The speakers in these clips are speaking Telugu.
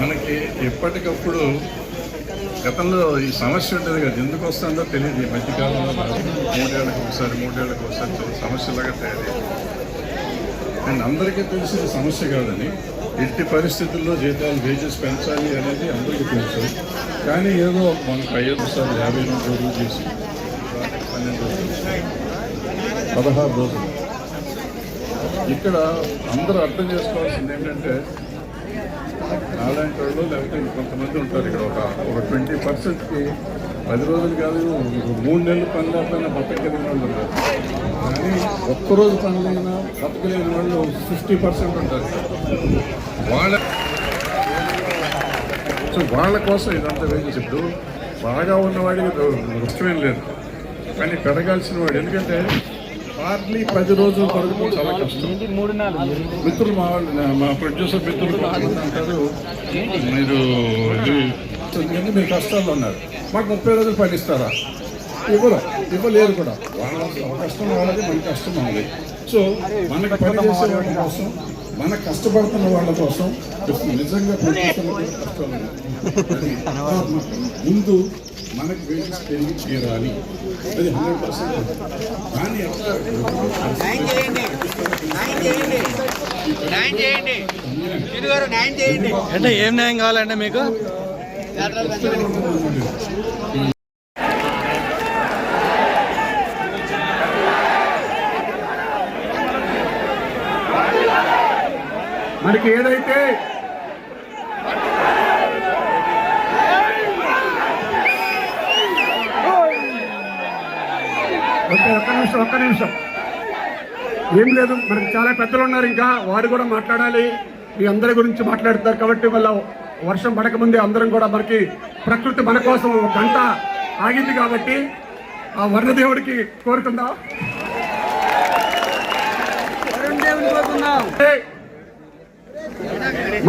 మనకి ఎప్పటికప్పుడు గతంలో ఈ సమస్య ఉంటుంది కదా, ఎందుకు వస్తుందో తెలియదు. ఈ మధ్యకాలంలో మూడేళ్లకు ఒకసారి చాలా సమస్యలాగా తయారయ్యింది. అండ్ అందరికీ తెలిసిన సమస్య కాదని, ఎట్టి పరిస్థితుల్లో జీతాలు వేజెస్ పెంచాలి అనేది అందరికీ తెలుసు. కానీ ఏదో మనకు 5 సార్లు 52 రోజులు చేసి 12 రోజులు 16 రోజులు ఇక్కడ అందరూ అర్థం చేసుకోవాల్సింది ఏంటంటే, నాలాంటి వాళ్ళు లేకపోతే కొంతమంది ఉంటారు ఇక్కడ ఒక 20%కి 10 రోజులు కాదు 3 నెలలు పని లేకపోయినా బతకలేని వాళ్ళు ఉంటారు. కానీ ఒక్కరోజు పనులైనా బతకలేని వాళ్ళు 50% ఉంటారు. వాళ్ళ కోసం ఇదంతా వేసి చెప్తూ బాగా ఉన్నవాడికి వృక్షమేం లేదు, కానీ పెరగాల్సిన వాడు. ఎందుకంటే హార్డ్లీ 10 రోజుల వరకు చాలా కష్టం. మిత్రులు మా ప్రొడ్యూసర్ మిత్రులు అంటారు, మీరు మీరు కష్టాల్లో ఉన్నారు, మాకు 30 రోజులు పని ఇస్తారా? ఇవ్వలేరు కూడా. వాళ్ళ కష్టం వాళ్ళది, మన కష్టం మనది. సో మనకి పని చేసే వాళ్ళ కోసం, మన కష్టపడుతున్న వాళ్ళ కోసం నిజంగా ముందు మనకి వేజెస్ పెరిగి తీరాలి. అది 100%. కానీ అంటే ఏం న్యాయం కావాలంటే మీకు? మనకి ఏదైతే ఒక్క నిమిషం ఏం లేదు, మనకి చాలా పెద్దలు ఉన్నారు, ఇంకా వారు కూడా మాట్లాడాలి. మీ అందరి గురించి మాట్లాడుతారు కాబట్టి వాళ్ళ వర్షం పడకముందే అందరం కూడా మనకి ప్రకృతి మన కోసం 1 గంట ఆగింది కాబట్టి ఆ వరుణదేవుడికి కోరుకుందాం.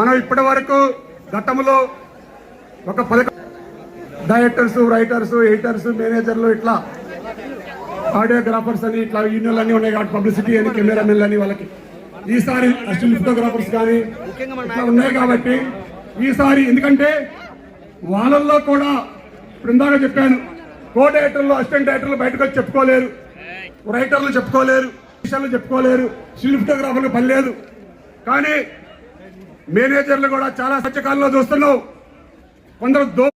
మనం ఇప్పటి వరకు గతంలో ఒక 10 డైరెక్టర్స్, రైటర్స్, ఎడిటర్స్, మేనేజర్లు, ఇట్లా ఆడియోగ్రాఫర్స్ అని ఇట్లా యూనియన్లు అన్నీ ఉన్నాయి కాబట్టి, పబ్లిసిటీ అని, కెమెరామెన్లు అని వాళ్ళకి. ఈసారి అసిస్టెంట్ ఫోటోగ్రాఫర్స్ కానీ ఇట్లా ఉన్నాయి కాబట్టి ఈసారి, ఎందుకంటే వాళ్ళల్లో కూడా ఇప్పుడు ఇందాక చెప్పాను, కో డైరెక్టర్లు, అసిస్టెంట్ డైరెక్టర్లు బయటకు వచ్చి చెప్పుకోలేరు, రైటర్లు చెప్పుకోలేరు, విషయాలు చెప్పుకోలేరు, స్టిల్ ఫోటోగ్రాఫర్లు పని లేదు. కానీ మేనేజర్లు కూడా చాలా సత్యకాలంలో చూస్తున్నావు, కొందరు